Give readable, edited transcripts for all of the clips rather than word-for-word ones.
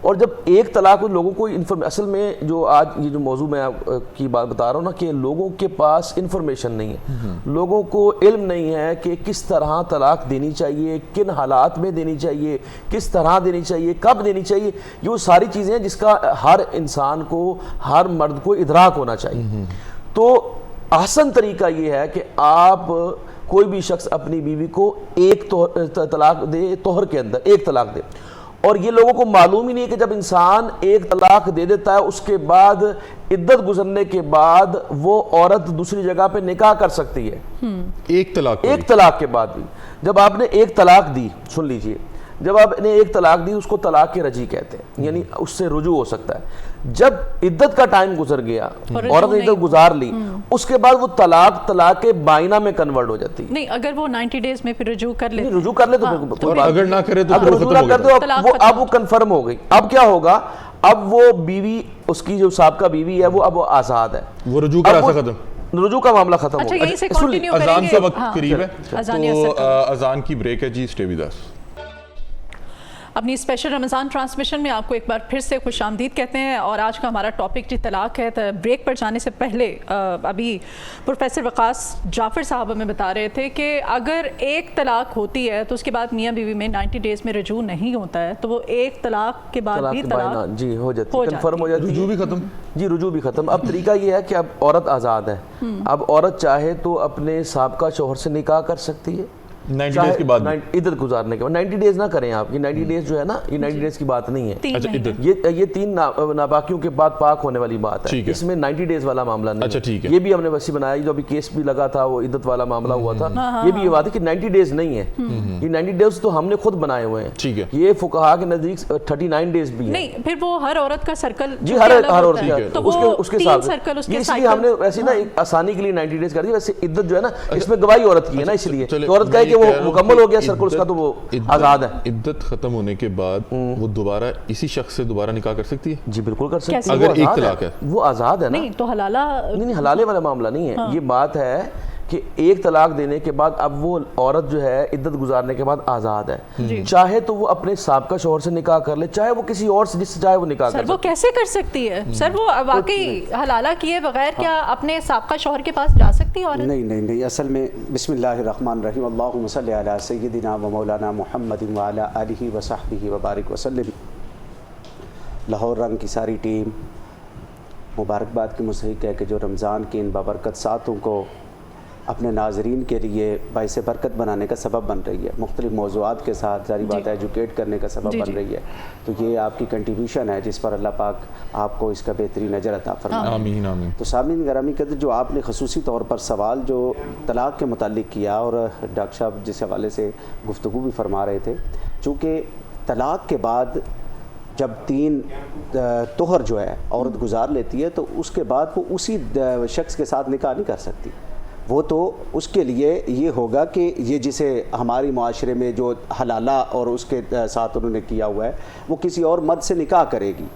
اور جب ایک طلاق لوگوں کو اصل میں جو آج یہ جو موضوع میں آپ کی بات بتا رہا ہوں نا کہ لوگوں کے پاس انفارمیشن نہیں ہے, لوگوں کو علم نہیں ہے کہ کس طرح طلاق دینی چاہیے, کن حالات میں دینی چاہیے, کس طرح دینی چاہیے, کب دینی چاہیے. یہ وہ ساری چیزیں ہیں جس کا ہر انسان کو, ہر مرد کو ادراک ہونا چاہیے. تو احسن طریقہ یہ ہے کہ آپ کوئی بھی شخص اپنی بیوی کو ایک طلاق دے, طہر کے اندر ایک طلاق دے. اور یہ لوگوں کو معلوم ہی نہیں ہے کہ جب انسان ایک طلاق دے دیتا ہے اس کے بعد عدت گزرنے کے بعد وہ عورت دوسری جگہ پہ نکاح کر سکتی ہے. ایک طلاق کے بعد بھی جب آپ نے ایک طلاق دی, سن لیجئے, جب آپ نے ایک طلاق دی اس کو طلاق کے رجی کہتے ہیں, یعنی اس سے رجوع ہو سکتا ہے. جب عدت کا ٹائم گزر گیا, عورت نے عدت گزار لی, اس کے بعد وہ طلاق بائنہ میں کنورٹ ہو جاتی ہے. نہیں, اگر وہ 90 ڈیز میں پھر رجوع کر لے, رجوع کر لے تو اگر نہ کرے تو رجوع نہ کرتے اب وہ کنفرم ہو گئی. اب کیا ہوگا, اب وہ بیوی, اس کی جو سابقہ بیوی ہے وہ اب آزاد ہے, وہ رجوع کا راستہ ختم, رجوع کا معاملہ ختم ہو گیا. اذان کا وقت قریب ہے تو اذان کی بریک ہے جی, اسٹے ود اس. اپنی اسپیشل رمضان ٹرانسمیشن میں آپ کو ایک بار پھر سے خوش آمدید کہتے ہیں, اور آج کا ہمارا ٹاپک طلاق ہے. بریک پر جانے سے پہلے ابھی پروفیسر وقاص جعفر صاحب ہمیں بتا رہے تھے کہ اگر ایک طلاق ہوتی ہے تو اس کے بعد میاں بیوی میں 90 ڈیز میں رجوع نہیں ہوتا ہے تو وہ ایک طلاق کے بعد بھی طلاق جی ہو جاتی ہے, کنفرم ہو جاتی ہے, رجوع بھی ختم. جی رجوع بھی ختم. اب طریقہ یہ ہے کہ اب عورت آزاد ہے, اب عورت چاہے تو اپنے سابقہ شوہر سے نکاح کر سکتی ہے 90 ڈیز کے بعد, عدت گزارنے کے بعد. 90 ڈیز نہ کریں آپ, یہ 90 ڈیز جو ہے نا, یہ 90 ڈیز کی بات نہیں ہے, یہ 3 ناپاکیوں کے بعد پاک ہونے والی بات ہے. اس میں 90 ڈیز والا معاملہ نہیں ہے. یہ بھی ہم نے ویسے بنایا, جو ابھی کیس بھی لگا تھا وہ عدت والا معاملہ ہوا تھا, یہ بھی یہ بات ہے کہ 90 ڈیز نہیں ہے. یہ 90 ڈیز تو ہم نے خود بنائے ہوئے ہیں, یہ فقہا کے نزدیک 39 ڈیز بھی ہیں. نہیں, پھر وہ ہر عورت کا سرکل, جی ہر عورت کا اس کے ساتھ, اس لیے ہم نے ویسے نا آسانی کے لیے 90 ڈیز کر دی. ویسے عدت جو ہے نا اس میں گواہی عورت کی ہے نا, اس لیے عورت کہے کہ وہ مکمل ہو گیا سرکل اس کا تو وہ آزاد ہے. عدت ختم ہونے کے بعد وہ دوبارہ اسی شخص سے دوبارہ نکاح کر سکتی ہے؟ جی بالکل کر سکتی ہے, اگر ایک طلاق ہے. وہ آزاد ہے نا. نہیں تو حلالہ, نہیں حلالے والا معاملہ نہیں ہے. یہ بات ہے کہ ایک طلاق دینے کے بعد اب وہ عورت جو ہے عدت گزارنے کے بعد آزاد ہے, چاہے تو وہ اپنے سابقہ شوہر سے نکاح کر لے, چاہے وہ کسی اور سے جس سے چاہے وہ نکاح کر. سر وہ کیسے کر سکتی ہے؟ سر وہ واقعی حلالہ کیے بغیر کیا اپنے سابقہ شوہر کے پاس جا سکتی ہے عورت؟ نہیں, اصل میں بسم اللہ الرحمن الرحیم, اللہم صلی علی سیدنا و مولانا محمد وعلی آلہ و صحبہ وبارک وسلم. لاہور رنگ کی ساری ٹیم مبارکباد کی مستحق ہے کہ جو رمضان کی ان بابرکت ساتوں کو اپنے ناظرین کے لیے باعث برکت بنانے کا سبب بن رہی ہے, مختلف موضوعات کے ساتھ ظاہری بات ہے ایجوکیٹ کرنے کا سبب بن رہی ہے. تو یہ آپ کی کنٹریبیوشن ہے جس پر اللہ پاک آپ کو اس کا بہترین اجر عطا فرمائے. آمین آمین. تو سامعین گرامی قدر, جو آپ نے خصوصی طور پر سوال جو طلاق کے متعلق کیا, اور ڈاکٹر صاحب جس حوالے سے گفتگو بھی فرما رہے تھے, چونکہ طلاق کے بعد جب 3 طہر جو ہے عورت گزار لیتی ہے تو اس کے بعد وہ اسی شخص کے ساتھ نکاح نہیں کر سکتی. وہ تو اس کے لیے یہ ہوگا کہ یہ جسے ہماری معاشرے میں جو حلالہ اور اس کے ساتھ انہوں نے کیا ہوا ہے, وہ کسی اور مرد سے نکاح کرے گی.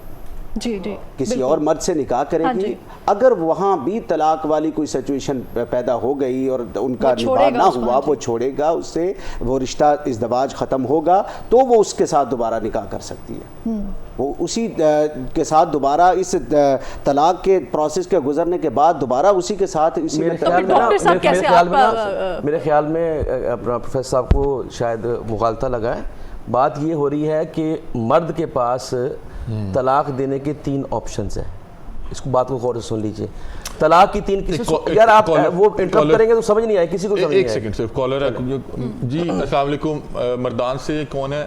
جی کسی اور مرد سے نکاح کرے گی. اگر وہاں بھی طلاق والی کوئی سچویشن پیدا ہو گئی اور ان کا نباہ نہ ہوا, وہ چھوڑے گا, اس سے وہ رشتہ ازدواج ختم ہوگا, تو وہ اس کے ساتھ دوبارہ نکاح کر سکتی ہے. وہ اسی کے ساتھ دوبارہ اس طلاق کے پروسیس کے گزرنے کے بعد دوبارہ اسی کے ساتھ میرے خیال میں اپنا پروفیسر صاحب کو شاید مغالطہ لگا ہے. بات یہ ہو رہی ہے کہ مرد کے پاس طلاق دینے کے 3 آپشنز ہیں. اس کو بات کو غور سے سن لیجئے. طلاق کی 3 قسم, یار آپ وہ انٹرپٹ کریں گے تو سمجھ نہیں آئے کسی کو, سمجھ نہیں آئے. ایک سیکنڈ صرف کالر ہے جی. السلام علیکم, مردان سے کون ہے؟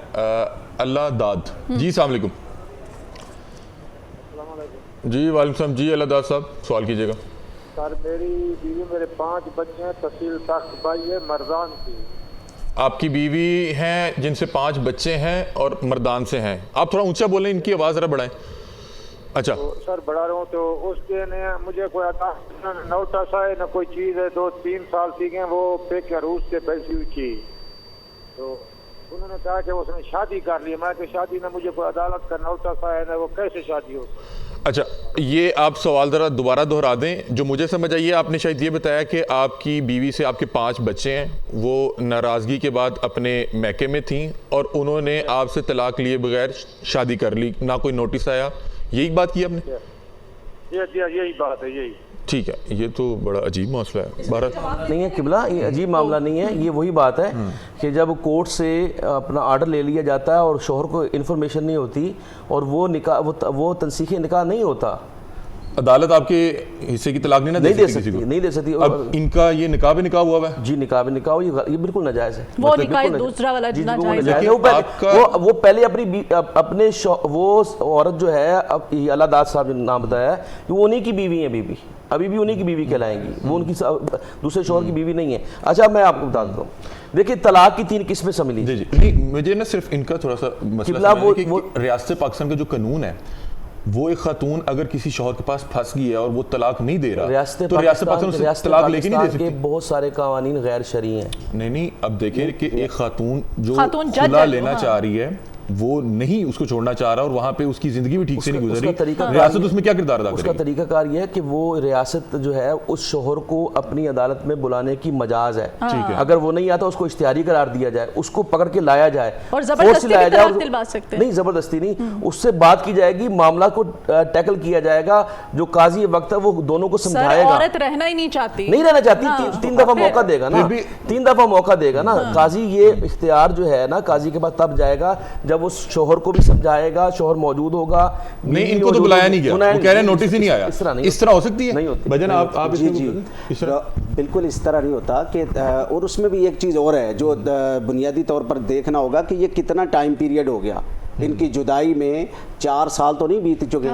اللہ داد جی. السلام علیکم. جی وعلیکم السلام. جی اللہ داد صاحب سوال کیجیے گا. سر میری بیوی, میرے 5 بچے ہیں, تحصیل تخت بائی ہے, مردان کی. آپ کی بیوی ہیں جن سے 5 بچے ہیں اور مردان سے ہیں. آپ تھوڑا اونچا بولیں, ان کی آواز ذرا بڑھائیں. اچھا سر بڑھا رہا ہوں. تو اس کے نے مجھے کوئی نوٹس ہے نہ کوئی چیز ہے, 2-3 سال سی گئے وہ پیک روس سے پیسی ہوئی چیز. تو انہوں نے کہا کہ اس نے شادی کر لی. میں کہ شادی نہ مجھے کوئی عدالت کا نوٹس آیا نہ وہ کیسے شادی ہو. اچھا یہ آپ سوال ذرا دوبارہ دہرا دیں جو مجھے سمجھ آئیے. آپ نے شاید یہ بتایا کہ آپ کی بیوی سے آپ کے 5 بچے ہیں, وہ ناراضگی کے بعد اپنے میکے میں تھیں اور انہوں نے آپ سے طلاق لیے بغیر شادی کر لی, نہ کوئی نوٹس آیا, یہی بات کی آپ نے؟ یہی بات ہے. یہی ٹھیک ہے, یہ تو بڑا عجیب مسئلہ ہے. بھارت نہیں ہے قبلہ, یہ عجیب معاملہ نہیں ہے, یہ وہی بات ہے کہ جب کورٹ سے اپنا آرڈر لے لیا جاتا ہے اور شوہر کو انفارمیشن نہیں ہوتی اور وہ نکاح وہ تنسیخ نکاح نہیں ہوتا, عدالت آپ کے حصے کی طلاق نہیں دے سکتی. نہیں دے سکتی. اب ان کا یہ نکاح بھی نکاح ہوا ہے؟ جی نکاح نکاح یہ بالکل ناجائز ہے. وہ نکاح دوسرا والا ناجائز ہے. وہ پہلے اپنے وہ عورت جو ہے اللہ داد صاحب نے نام بتایا ہے وہ انہی کی بیوی ہیں, ابھی بھی انہی کی بیوی کہلائیں گی, وہ ان کی دوسرے شوہر کی بیوی نہیں ہے. اچھا میں آپ کو بتا دیتا ہوں, دیکھیے طلاق کی 3 قسمیں سمجھ لیجیے. جی مجھے نا صرف ان کا تھوڑا سا مسئلہ ہے کہ ریاست پاکستان کا جو قانون ہے وہ ایک خاتون اگر کسی شوہر کے پاس پھنس گئی ہے اور وہ طلاق نہیں دے رہا تو ریاست پاکستان اسے طلاق لے کے نہیں دے سکتی. بہت سارے قوانین غیر شرعی ہیں. نہیں اب دیکھیں کہ ایک خاتون جو خلا لینا چاہ رہی ہے وہ نہیں اس کو چھوڑنا چاہ رہا اور وہاں پہ اس کی زندگی بھی ٹھیک سے نہیں گزری, ریاست اس میں کیا کردار ادا کرے گی؟ اس کا طریقہ کار یہ ہے کہ وہ ریاست جو ہے اس شوہر کو اپنی عدالت میں بلانے کی مجاز ہے. اگر وہ نہیں آتا اس کو اشتہاری قرار دیا جائے, اس کو پکڑ کے لایا جائے اور زبردستی طلاق دلوا سکتے ہیں. نہیں زبردستی نہیں, اس سے بات کی جائے گی, معاملہ کو ٹیکل کیا جائے گا. جو قاضی وقت ہے وہ دونوں کو سمجھائے گا. عورت رہنا ہی نہیں چاہتی, نہیں رہنا چاہتی, 3 دفعہ موقع دے گا نا, 3 دفعہ موقع دے گا نا قاضی. یہ اختیار جو ہے نا قاضی کے پاس تب جائے گا جب اس شوہر کو بھی سمجھائے گا, شوہر موجود ہوگا. نہیں ان کو تو بلایا نہیں گیا, وہ کہہ رہے ہیں نوٹس ہی نہیں آیا. اس طرح ہو سکتی ہے؟ نہیں ہوتی. بھجن آپ جی بالکل اس طرح نہیں ہوتا کہ, اور اس میں بھی ایک چیز اور ہے جو بنیادی طور پر دیکھنا ہوگا کہ یہ کتنا ٹائم پیریڈ ہو گیا. ان کی جدائی میں 4 سال تو نہیں بیت چکے.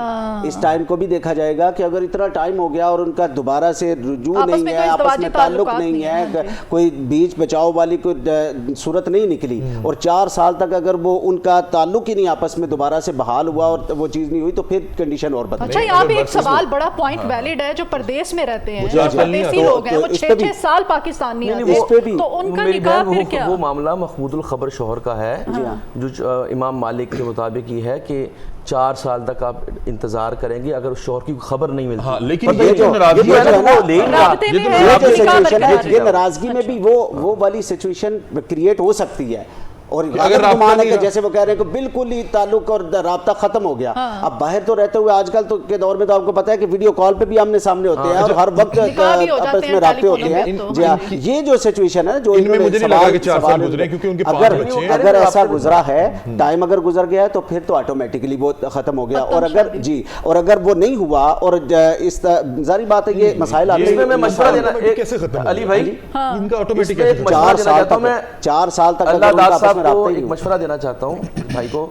اس ٹائم کو بھی دیکھا جائے گا کہ اگر اتنا ٹائم ہو گیا اور ان کا دوبارہ سے رجوع نہیں ہے, آپس میں تعلق نہیں ہے, کوئی بیچ بچاؤ والی کوئی صورت نہیں نکلی اور 4 سال تک اگر وہ ان کا تعلق ہی نہیں آپس میں دوبارہ سے بحال ہوا اور وہ چیز نہیں ہوئی تو پھر کنڈیشن اور بدلے. اچھا یہاں پہ ایک سوال بڑا پوائنٹ ویلڈ ہے, جو پردیس میں رہتے ہیں, پردیسی لوگ ہیں, وہ 6 سال پاکستان نہیں آتے, تو ان کا نکاح پھر کیا؟ وہ معاملہ مخمود الخبر شوہر کا ہے جو امام مالک کے مطابق یہ ہے کہ 4 سال تک آپ انتظار کریں گے اگر شوہر کی خبر نہیں ملتی. لیکن یہ ناراضگی میں بھی وہ والی سچویشن کریٹ ہو سکتی ہے. اور اگر جیسے وہ کہہ رہے ہیں کہ بالکل ہی تعلق اور رابطہ ختم ہو گیا. اب باہر تو رہتے ہوئے آج کل کے دور میں تو آپ کو پتہ ہے کہ ویڈیو کال پہ بھی آمنے سامنے ہوتے ہیں اور ہر وقت آپس میں رابطے ہوتے ہیں. جی ہاں, یہ جو سچویشن ہے جو اگر ایسا گزرا ہے, ٹائم اگر گزر گیا ہے تو پھر تو آٹومیٹکلی وہ ختم ہو گیا. اور اگر اور اگر وہ نہیں ہوا اور اس ظاہری بات ہے یہ مسائل آتے ہیں. میں مشورہ دینا علی بھائی, ان کا آٹومیٹک 4 سال تک ایک مشورہ دینا چاہتا ہوں بھائی کو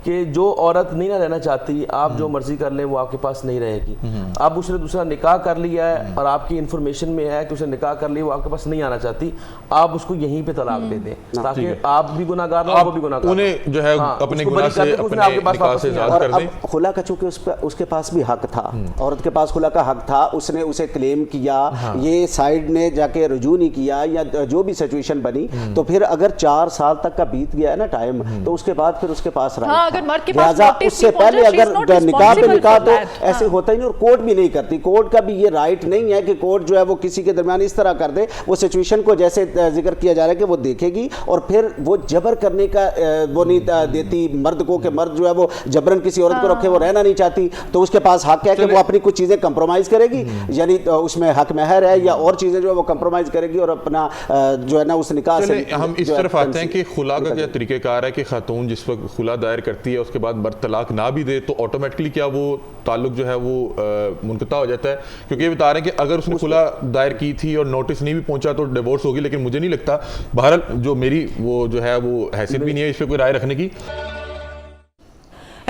کہ جو عورت نہیں نہ رہنا چاہتی, آپ جو مرضی کر لیں وہ آپ کے پاس نہیں رہے گی. اب اس نے دوسرا نکاح کر لیا ہے اور آپ کی انفارمیشن میں ہے کہ اس نے نکاح کر لیا, وہ آپ کے پاس نہیں آنا چاہتی, آپ اس کو یہیں پہ طلاق دے دیں تاکہ آپ بھی گناہگار نہ ہو, وہ بھی گناہگار, انہیں جو ہے اپنے گناہ سے اپنے نکاح سے آزاد کر دیں. خلا کا چونکہ اس کے پاس بھی حق تھا, عورت کے پاس خلا کا حق تھا, اس نے اسے کلیم کیا, یہ سائیڈ نے جا کے رجوع نہیں کیا یا جو بھی سچویشن بنی, تو پھر اگر 4 سال تک کا بیت گیا ہے نا ٹائم, تو اس کے بعد پھر اس کے پاس رہا. لہٰذا اس سے پہلے اگر نکاح پہ نکاح تو ایسے ہوتا ہی نہیں, اور کورٹ بھی نہیں کرتی. کورٹ کا بھی یہ رائٹ نہیں ہے کہ کورٹ جو ہے وہ کسی کے درمیان اس طرح کر دے. وہ سچویشن کو جیسے ذکر کیا جا رہا ہے کہ وہ دیکھے گی اور پھر وہ جبر کرنے کا وہ نہیں دیتی مرد کو کہ مرد جو ہے وہ جبرن کسی عورت کو رکھے, وہ رہنا نہیں چاہتی, تو اس کے پاس حق ہے کہ وہ اپنی کچھ چیزیں کمپرومائز کرے گی, یعنی اس میں حق مہر ہے یا اور چیزیں جو ہے وہ کمپرومائز کرے گی اور اپنا جو ہے نا اس نکاح سے. ہم اس طرف آتے ہیں کہ خلا کا کیا طریقہ کار ہے کہ خاتون جس وقت خلا دائر کرتی ہے اس کے بعد مرد طلاق نہ بھی دے تو آٹومیٹکلی کیا وہ تعلق جو ہے وہ منقطع ہو جاتا ہے؟ کیونکہ یہ بتا رہے ہیں کہ اگر اس نے خلا دائر کی تھی اور نوٹس نہیں بھی پہنچا تو ڈیورس ہوگی, لیکن مجھے نہیں لگتا, بہرحال جو میری وہ جو ہے وہ حیثیت بھی نہیں ہے اس پہ کوئی رائے رکھنے کی.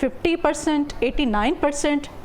50%, 89%,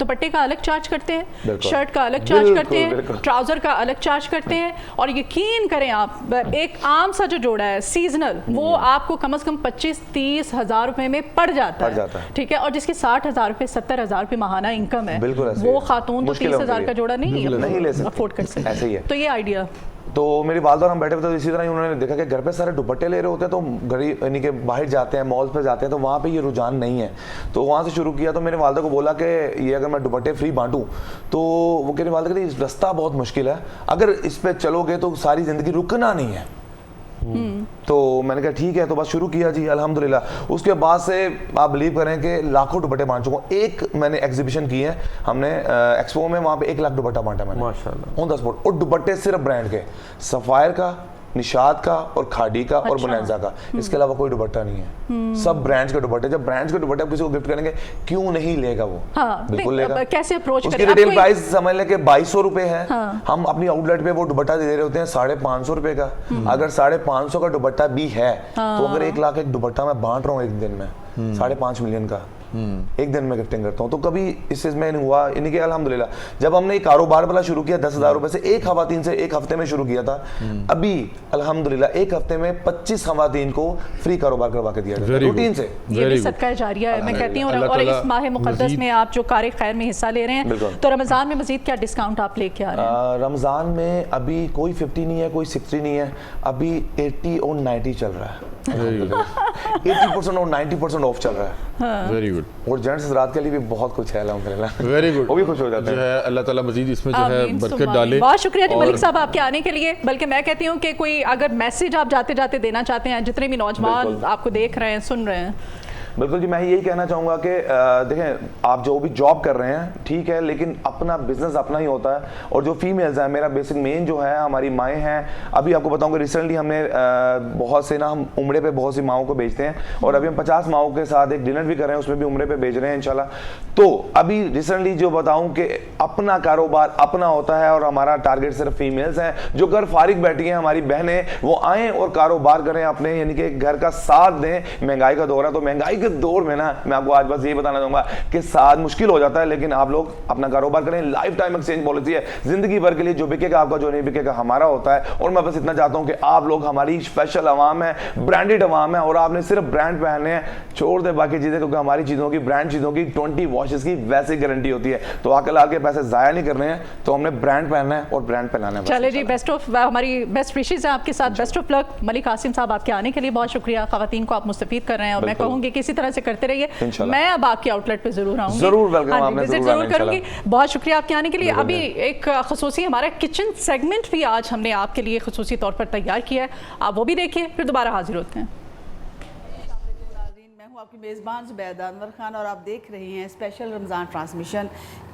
دوپٹے کا الگ چارج کرتے ہیں, شرٹ کا الگ چارج کرتے ہیں, ٹراؤزر کا الگ چارج کرتے ہیں, اور یقین کریں آپ ایک عام سا جو جوڑا ہے سیزنل وہ آپ کو کم از کم 25-30 ہزار روپے میں پڑ جاتا ہے, ٹھیک ہے, اور جس کی 60,000 روپے 70,000 روپے ماہانہ انکم ہے وہ خاتون تو 30,000 کا جوڑا نہیں افورڈ کر سکتی. تو یہ آئیڈیا تو میری والدہ اور ہم بیٹھے ہوئے تھے, اسی طرح ہی انہوں نے دیکھا کہ گھر پہ سارے دوپٹے لے رہے ہوتے ہیں تو گھر یعنی کہ باہر جاتے ہیں مالز پہ جاتے ہیں تو وہاں پہ یہ رجحان نہیں ہے, تو وہاں سے شروع کیا. تو میرے والدہ کو بولا کہ یہ اگر میں دوپٹے فری بانٹوں تو وہ کہنے والدہ کہ اس رستہ بہت مشکل ہے, اگر اس پہ چلو گے تو ساری زندگی رکنا نہیں ہے. تو میں نے کہا ٹھیک ہے, تو بس شروع کیا جی الحمدللہ. اس کے بعد سے آپ بلیو کریں کہ لاکھوں دوپٹے بانٹ چکا ہوں. ایک میں نے ایگزیبیشن کی ہے ہم نے ایکسپو میں, وہاں پہ 1 لاکھ دوپٹہ بانٹا میں نے ماشاءاللہ آن دا اسپاٹ, اور دوپٹے صرف برانڈ کے, سفائر کا, نشاد کا اور کھاڈی کا اور بونانزا کا, اس کے علاوہ کوئی دوپٹہ نہیں ہے, سب برانڈز کے دوپٹے. جب برانڈز کے دوپٹے آپ کسی کو گفٹ کریں گے کیوں نہیں لے گا, وہ بالکل لے گا. کیسے اپروچ کریں؟ اس کی ریٹیل پرائس سمجھ لیں کہ 2200 روپے ہے, ہم اپنی آؤٹ لیٹ پہ وہ دوپٹہ دے رہے ہوتے ہیں 550 روپے کا. اگر 550 کا دوپٹہ بھی ہے تو اگر 1 لاکھ ایک دوپٹہ میں بانٹ رہا ہوں ایک دن میں 5.5 ملین کا ایک دن میں گفٹنگ کرتا ہوں, تو کبھی اس چیز میں نہیں ہوا. یعنی کہ الحمدللہ جب ہم نے یہ کاروبار والا شروع کیا 10,000 روپے سے, ایک خواتین سے ایک ہفتے میں شروع کیا تھا, ابھی الحمدللہ ایک ہفتے میں 25 خواتین کو فری کاروبار کروا کے دیا گیا روٹین سے. یہ بھی صدقہ جاریہ ہے میں کہتی ہوں. اور اس ماہ مقدس میں آپ جو کار خیر میں حصہ لے رہے ہیں تو رمضان میں مزید کیا ڈسکاؤنٹ آپ لے کے آ رہے ہیں؟ رمضان میں ابھی کوئی 50 نہیں ہے, کوئی 60 نہیں ہے, ابھی 80 اور 90 چل رہا ہے. 80% اور 90% آف چل رہا ہے. Very good. اور جینٹس حضرات کے لیے بھی بہت کچھ ہے الحمدللہ. Very good. وہ بھی خوش ہو جاتے ہیں. اللہ تعالیٰ مزید اس میں جو ہے برکت ڈالے. بہت شکریہ جی ملک صاحب آپ کے آنے کے لیے. بلکہ میں کہتی ہوں کہ کوئی اگر میسج آپ جاتے جاتے دینا چاہتے ہیں جتنے بھی نوجوان آپ کو دیکھ رہے ہیں سن رہے ہیں. بالکل جی, میں یہی کہنا چاہوں گا کہ دیکھیں آپ جو بھی جاب کر رہے ہیں ٹھیک ہے, لیکن اپنا بزنس اپنا ہی ہوتا ہے. اور جو فیمیلز ہیں, میرا بیسک مین جو ہے ہماری مائیں ہیں. ابھی آپ کو بتاؤں کہ ریسنٹلی ہم نے بہت سے نا, ہم عمرے پہ بہت سی ماؤں کو بھیجتے ہیں, اور ابھی ہم 50 ماؤں کے ساتھ ایک ڈنر بھی کر رہے ہیں, اس میں بھی عمرے پہ بھیج رہے ہیں انشاءاللہ. تو ابھی ریسنٹلی جو بتاؤں کہ اپنا کاروبار اپنا ہوتا ہے, اور ہمارا ٹارگیٹ صرف فیمیلز ہیں جو گھر فارغ بیٹھی ہیں, ہماری بہنیں, وہ آئیں اور کاروبار کریں اپنے, یعنی کہ گھر کا ساتھ دیں. مہنگائی کا دور ہے, تو مہنگائی کے دور میں نا میں آپ کو آج بس یہی بتانا چاہوں گا کہ ساتھ مشکل ہو جاتا ہے, لیکن آپ لوگ اپنا کاروبار کریں. لائف ٹائم ایکسچینج پالیسی ہے زندگی بھر کے لیے, جو بکے گا آپ کا, جو نہیں بکے گا ہمارا ہوتا ہے. اور میں بس اتنا چاہتا ہوں کہ آپ لوگ ہماری اسپیشل عوام ہے, برانڈڈ عوام ہے, اور آپ نے صرف برانڈ پہننے ہیں, چھوڑ دے باقی چیزیں, کیونکہ ہماری چیزوں کی, برانڈ چیزوں کی 20 واشز کی ویسے گارنٹی ہوتی ہے. تو آ کے پیسے ضائع نہیں کرنے ہیں, تو ہم نے برانڈ پہننا ہے اور برانڈ پہنانا ہے. چلے جی, بیسٹ آف, ہماری بیسٹ وشز ہیں آپ کے ساتھ, بیسٹ آف لک. ملک قاسم صاحب آپ کے آنے کے لیے بہت شکریہ. خواتین کو آپ مستفید کر رہے ہیں, اور میں کہوں گی کہ اسی طرح سے کرتے رہیے. میں اب آپ کی آؤٹ لیٹ پہ ضرور آؤں گی, ضرور ویلکم, آپ نے ضرور کروں گی. بہت شکریہ آپ کے آنے کے لیے. ابھی ایک خصوصی ہمارا کچن سیگمنٹ بھی آج ہم نے آپ کے لیے خصوصی طور پر تیار کیا ہے, آپ وہ بھی دیکھیے, پھر دوبارہ حاضر ہوتے ہیں. میں ہوں آپ کی میزبان زبیدہ انور خان, اور آپ دیکھ رہے ہیں اسپیشل رمضان ٹرانسمیشن.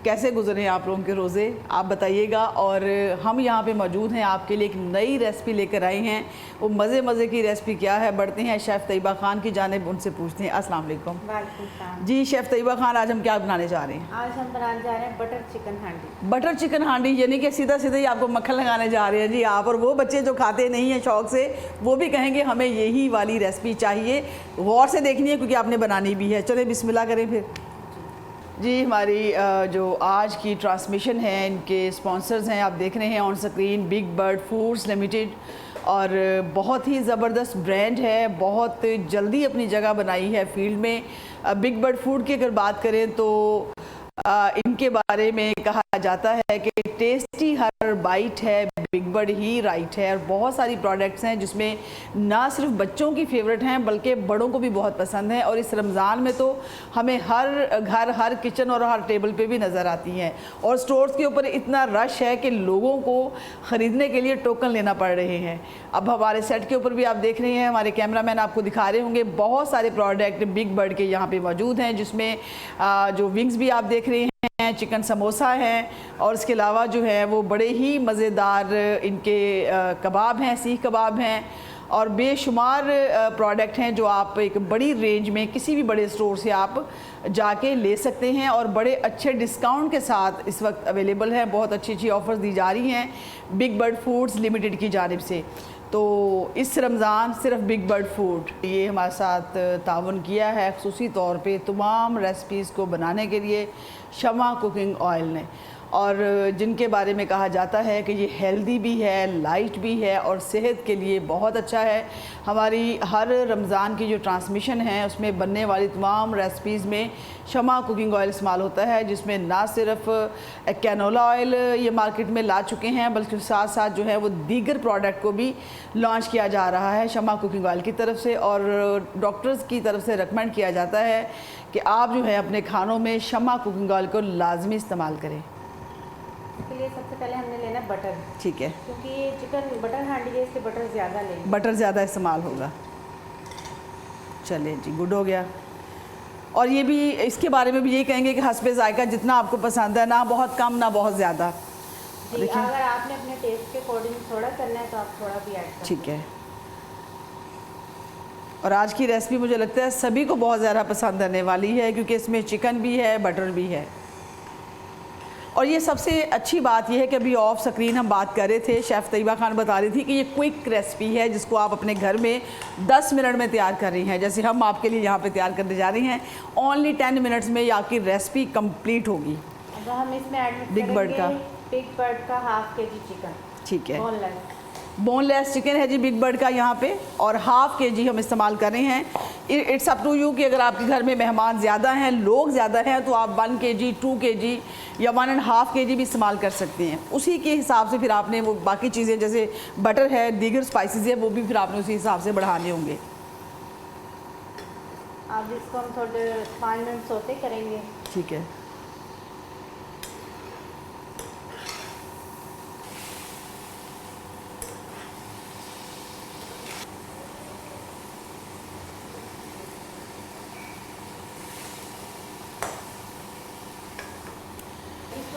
کیسے گزرے آپ لوگوں کے روزے آپ بتائیے گا. اور ہم یہاں پہ موجود ہیں آپ کے لیے ایک نئی ریسپی لے کر آئے ہیں. وہ مزے کی ریسپی کیا ہے, بڑھتے ہیں شیف طیبہ خان کی جانب, ان سے پوچھتے ہیں. السلام علیکم. وعلیکم السلام. جی شیف طیبہ خان, آج ہم کیا بنانے جا رہے ہیں؟ آج ہم بنانے جا رہے ہیں بٹر چکن ہانڈی. بٹر چکن ہانڈی, یعنی کہ سیدھا ہی آپ کو مکھن لگانے جا رہے ہیں جی آپ. اور وہ بچے جو کھاتے نہیں ہیں شوق سے, وہ بھی کہیں گے ہمیں یہی والی ریسپی چاہیے. غور سے دیکھنی ہے کیونکہ آپ نے بنانی بھی ہے. چلیں بسم اللہ کریں پھر. جی ہماری جو آج کی ٹرانسمیشن ہے, ان کے اسپانسرز ہیں, آپ دیکھ رہے ہیں on screen, Big Bird Foods Limited. اور بہت ہی زبردست برانڈ ہے, بہت جلدی اپنی جگہ بنائی ہے فیلڈ میں. بگ برڈ فوڈ کی اگر بات کریں تو ان کے بارے میں کہا جاتا ہے کہ ٹیسٹی ہر بائٹ ہے, بگ برڈ ہی رائٹ ہے. اور بہت ساری پروڈکٹس ہیں جس میں نہ صرف بچوں کی فیوریٹ ہیں بلکہ بڑوں کو بھی بہت پسند ہیں. اور اس رمضان میں تو ہمیں ہر گھر, ہر کچن اور ہر ٹیبل پہ بھی نظر آتی ہیں. اور سٹورز کے اوپر اتنا رش ہے کہ لوگوں کو خریدنے کے لیے ٹوکن لینا پڑ رہے ہیں. اب ہمارے سیٹ کے اوپر بھی آپ دیکھ رہے ہیں, ہمارے کیمرہ مین آپ کو دکھا رہے ہوں گے, بہت سارے پروڈکٹ بگ برڈ کے یہاں پہ موجود ہیں, جس میں جو ونگز بھی آپ دیکھ رہے ہیں, چکن سموسا ہیں, اور اس کے علاوہ جو ہے وہ بڑے ہی مزیدار ان کے کباب ہیں, سیخ کباب ہیں. اور بے شمار پروڈکٹ ہیں جو آپ ایک بڑی رینج میں کسی بھی بڑے اسٹور سے آپ جا کے لے سکتے ہیں اور بڑے اچھے ڈسکاؤنٹ کے ساتھ اس وقت اویلیبل ہیں. بہت اچھی اچھی آفرز دی جا رہی ہیں بگ برڈ فوڈز لمیٹڈ کی جانب سے. تو اس رمضان صرف بگ برڈ فوڈ یہ ہمارے ساتھ تعاون کیا ہے خصوصی طور پہ تمام ریسپیز کو بنانے کے لیے شمع کوکنگ آئل نے، اور جن کے بارے میں کہا جاتا ہے کہ یہ ہیلدی بھی ہے، لائٹ بھی ہے اور صحت کے لیے بہت اچھا ہے. ہماری ہر رمضان کی جو ٹرانسمیشن ہے اس میں بننے والی تمام ریسپیز میں شمع کوکنگ آئل استعمال ہوتا ہے، جس میں نہ صرف کینولا آئل یہ مارکیٹ میں لا چکے ہیں بلکہ ساتھ ساتھ جو ہے وہ دیگر پروڈکٹ کو بھی لانچ کیا جا رہا ہے شمع کوکنگ آئل کی طرف سے. اور ڈاکٹرز کی طرف سے ریکمینڈ کیا جاتا ہے کہ آپ جو ہے اپنے کھانوں میں شمع کوکنگ آئل کو لازمی استعمال کریں. اس کے لیے سب سے پہلے ہم نے لینا بٹر. ٹھیک ہے، کیونکہ یہ چکن بٹر ہانڈی ہے اس سے بٹر زیادہ لیں گے. بٹر زیادہ استعمال ہوگا. چلیں جی، گڈ ہو گیا. اور یہ بھی اس کے بارے میں بھی یہی کہیں گے کہ حسب ذائقہ جتنا آپ کو پسند ہے، نہ بہت کم نہ بہت زیادہ. جی اگر آپ نے اپنے ٹیسٹ کے اکارڈنگ تھوڑا کرنا ہے تو آپ تھوڑا بھی ایڈ کریں. ٹھیک ہے. اور آج کی ریسپی مجھے لگتا ہے سبھی کو بہت زیادہ پسند آنے والی ہے کیونکہ اس میں چکن بھی ہے، بٹر بھی ہے. اور یہ سب سے اچھی بات یہ ہے کہ ابھی آف سکرین ہم بات کر رہے تھے، شیف طیبہ خان بتا رہی تھی کہ یہ کوئک ریسپی ہے جس کو آپ اپنے گھر میں 10 منٹ میں تیار کر رہی ہیں. جیسے ہم آپ کے لیے یہاں پہ تیار کرنے جا رہی ہیں، اونلی 10 منٹس میں آپ کی ریسپی کمپلیٹ ہوگی. اب ہم اس میں ایڈ بگ برڈ کا بگ برڈ کا ½ kg چکن. ٹھیک ہے، بون لیس بون لیس چکن ہے جی بگ برڈ کا یہاں پہ، اور ½ kg ہم استعمال کر رہے ہیں. اٹس اپ ٹو یو کہ اگر آپ کے گھر میں مہمان زیادہ ہیں، لوگ زیادہ ہیں، تو آپ 1 kg 2 kg یا 1.5 kg بھی استعمال کر سکتے ہیں. اسی کے حساب سے پھر آپ نے وہ باقی چیزیں جیسے بٹر ہے، دیگر اسپائسیز ہے، وہ بھی پھر آپ نے اسی حساب سے بڑھانے ہوں گے. اب اس کو ہم تھوڑے 5 منٹ سوتے کریں گے. ٹھیک ہے.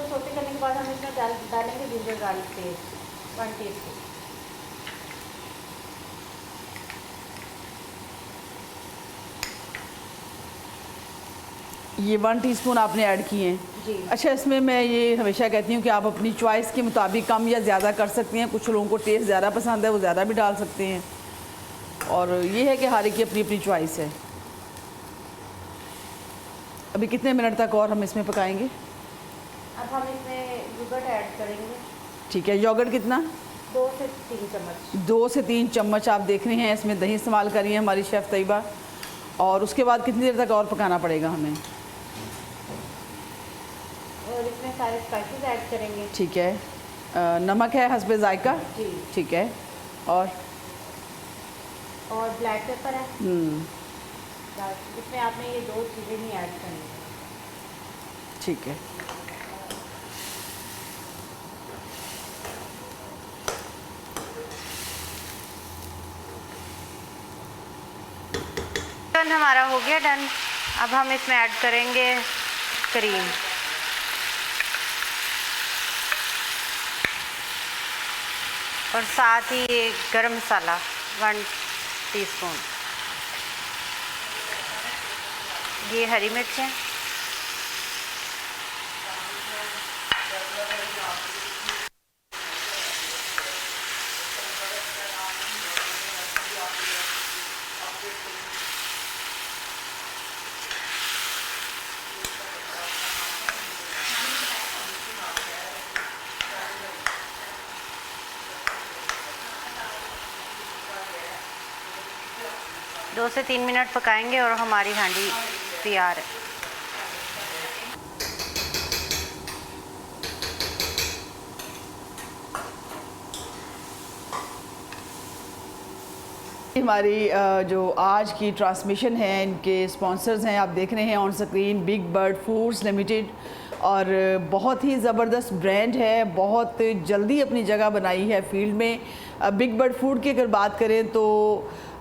سوتے کرنے کے بعد ہم اس میں ڈالیں گے ginger garlic paste 1 T spoon. یہ 1 ٹی اسپون آپ نے ایڈ کیے ہیں. جی. اچھا، اس میں میں یہ ہمیشہ کہتی ہوں کہ آپ اپنی چوائس کے مطابق کم یا زیادہ کر سکتی ہیں. کچھ لوگوں کو ٹیسٹ زیادہ پسند ہے، وہ زیادہ بھی ڈال سکتے ہیں، اور یہ ہے کہ ہر ایک کی اپنی اپنی چوائس ہے. ابھی کتنے منٹ تک اور ہم اس میں پکائیں گے؟ اب ہم اس میں یوگرٹ ایڈ کریں گے. ٹھیک ہے. یوگرٹ کتنا؟ 2 سے 3 چمچ. 2 سے 3 چمچ آپ دیکھ رہے ہیں. اس میں دہی استعمال کری ہے ہماری شیف طیبہ. اور اس کے بعد کتنی دیر تک اور پکانا پڑے گا ہمیں؟ اور اس میں سارے اسپائسیز ایڈ کریں گے. ٹھیک ہے. نمک ہے حسب ذائقہ. جی. ٹھیک ہے. اور بلیک پیپر ہے. اس میں آپ نے یہ 2 چیزیں ہی ایڈ کرنی ہیں. ٹھیک ہے. چکن ہمارا ہو گیا ڈن. اب ہم اس میں ایڈ کریں گے کریم. اور ساتھ ہی یہ گرم مسالہ 1 ٹی اسپون. یہ ہری مرچ ہے. دو سے 3 منٹ پکائیں گے اور ہماری ہانڈی تیار ہے. ہماری جو آج کی ٹرانسمیشن ہے ان کے اسپانسرز ہیں، آپ دیکھ رہے ہیں on screen Big Bird Foods Limited. اور بہت ہی زبردست برانڈ ہے، بہت جلدی اپنی جگہ بنائی ہے فیلڈ میں۔ بگ برڈ فوڈ کی اگر بات کریں تو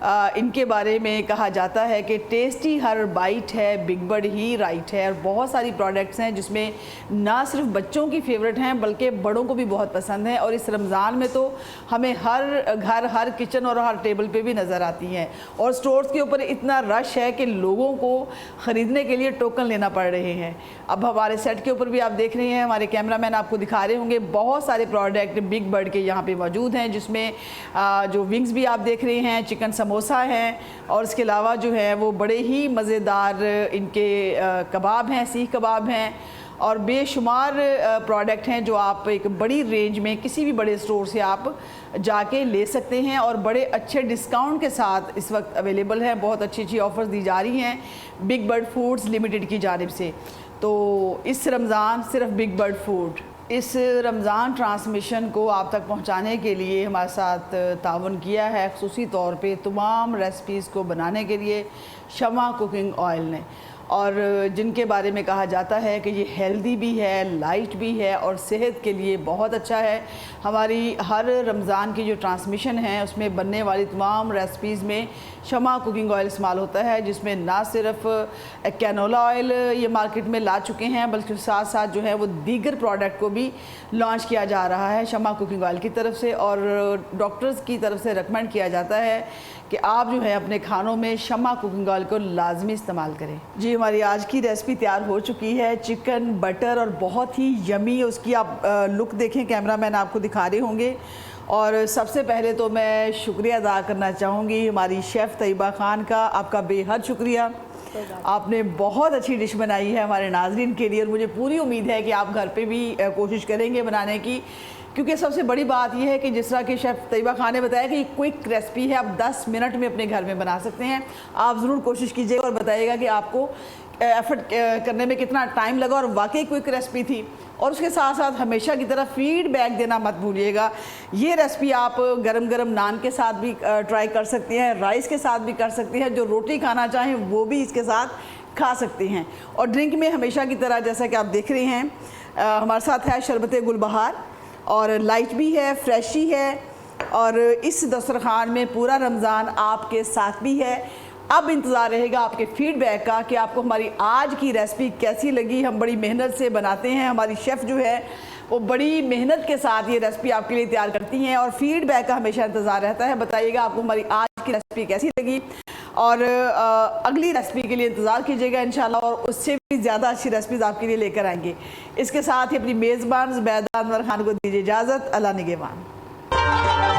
ان کے بارے میں کہا جاتا ہے کہ ٹیسٹی ہر بائٹ ہے، بگ برڈ ہی رائٹ ہے، اور بہت ساری پروڈکٹس ہیں جس میں نہ صرف بچوں کی فیورٹ ہیں بلکہ بڑوں کو بھی بہت پسند ہیں، اور اس رمضان میں تو ہمیں ہر گھر، ہر کچن اور ہر ٹیبل پہ بھی نظر آتی ہیں، اور سٹورز کے اوپر اتنا رش ہے کہ لوگوں کو خریدنے کے لیے ٹوکن لینا پڑ رہے ہیں۔ اب ہمارے سیٹ کے اوپر بھی آپ دیکھ رہے ہیں، ہمارے کیمرہ مین آپ کو دکھا رہے ہوں گے، بہت سارے پروڈکٹ بگ برڈ کے یہاں پہ موجود ہیں، جس میں جو ونگز بھی آپ دیکھ رہے ہیں، چکن سموسا ہیں، اور اس کے علاوہ جو ہے وہ بڑے ہی مزیدار ان کے کباب ہیں، سیخ کباب ہیں، اور بے شمار پروڈکٹ ہیں جو آپ ایک بڑی رینج میں کسی بھی بڑے سٹور سے آپ جا کے لے سکتے ہیں، اور بڑے اچھے ڈسکاؤنٹ کے ساتھ اس وقت اویلیبل ہیں، بہت اچھی اچھی آفرز دی جا رہی ہیں بگ برڈ فوڈز لمیٹڈ کی جانب سے۔ تو اس رمضان صرف بگ برڈ فوڈ اس رمضان ٹرانسمیشن کو آپ تک پہنچانے کے لیے ہمارے ساتھ تعاون کیا ہے، خصوصی طور پہ تمام ریسپیز کو بنانے کے لیے شمع کوکنگ آئل نے، اور جن کے بارے میں کہا جاتا ہے کہ یہ ہیلدی بھی ہے، لائٹ بھی ہے، اور صحت کے لیے بہت اچھا ہے۔ ہماری ہر رمضان کی جو ٹرانسمیشن ہے اس میں بننے والی تمام ریسپیز میں شمع کوکنگ آئل استعمال ہوتا ہے، جس میں نہ صرف کینولا آئل یہ مارکیٹ میں لا چکے ہیں بلکہ ساتھ ساتھ جو ہے وہ دیگر پروڈکٹ کو بھی لانچ کیا جا رہا ہے شمع کوکنگ آئل کی طرف سے، اور ڈاکٹرز کی طرف سے ریکمینڈ کیا جاتا ہے کہ آپ جو ہے اپنے کھانوں میں شمع کوکنگ آئل کو لازمی استعمال کریں۔ جی ہماری آج کی ریسپی تیار ہو چکی ہے، چکن بٹر، اور بہت ہی یمی اس کی آپ لک دیکھیں، کیمرہ مین آپ کو دکھا رہے ہوں گے۔ اور سب سے پہلے تو میں شکریہ ادا کرنا چاہوں گی ہماری شیف طیبہ خان کا، آپ کا بے حد شکریہ، آپ نے بہت اچھی ڈش بنائی ہے ہمارے ناظرین کے لیے، اور مجھے پوری امید ہے کہ آپ گھر پہ بھی کوشش کریں گے بنانے کی، کیونکہ سب سے بڑی بات یہ ہے کہ جس طرح کہ شیف طیبہ خان نے بتایا کہ یہ کوئک ریسپی ہے، آپ 10 منٹ میں اپنے گھر میں بنا سکتے ہیں۔ آپ ضرور کوشش کیجئے اور بتائیے گا کہ آپ کو ایفرٹ کرنے میں کتنا ٹائم لگا، اور واقعی کوئک ریسپی تھی، اور اس کے ساتھ ساتھ ہمیشہ کی طرح فیڈ بیک دینا مت بھولیے گا۔ یہ ریسپی آپ گرم گرم نان کے ساتھ بھی ٹرائی کر سکتے ہیں، رائس کے ساتھ بھی کر سکتے ہیں، جو روٹی کھانا چاہیں وہ بھی اس کے ساتھ کھا سکتے ہیں۔ اور ڈرنک میں ہمیشہ کی طرح جیسا کہ آپ دیکھ رہے ہیں ہمارے ساتھ ہے شربت گل بہار، اور لائٹ بھی ہے، فریشی ہے، اور اس دسترخوان میں پورا رمضان آپ کے ساتھ بھی ہے۔ اب انتظار رہے گا آپ کے فیڈ بیک کا کہ آپ کو ہماری آج کی ریسپی کیسی لگی۔ ہم بڑی محنت سے بناتے ہیں، ہماری شیف جو ہے وہ بڑی محنت کے ساتھ یہ ریسپی آپ کے لیے تیار کرتی ہیں، اور فیڈ بیک کا ہمیشہ انتظار رہتا ہے۔ بتائیے گا آپ کو ہماری آج کی ریسپی کیسی لگی، اور اگلی ریسپی کے لیے انتظار کیجیے گا انشاءاللہ، اور اس سے بھی زیادہ اچھی ریسپیز آپ کے لیے لے کر آئیں گے۔ اس کے ساتھ ہی اپنی میزبان زبیدہ انور خان کو دیجیے اجازت۔ اللہ نگہبان۔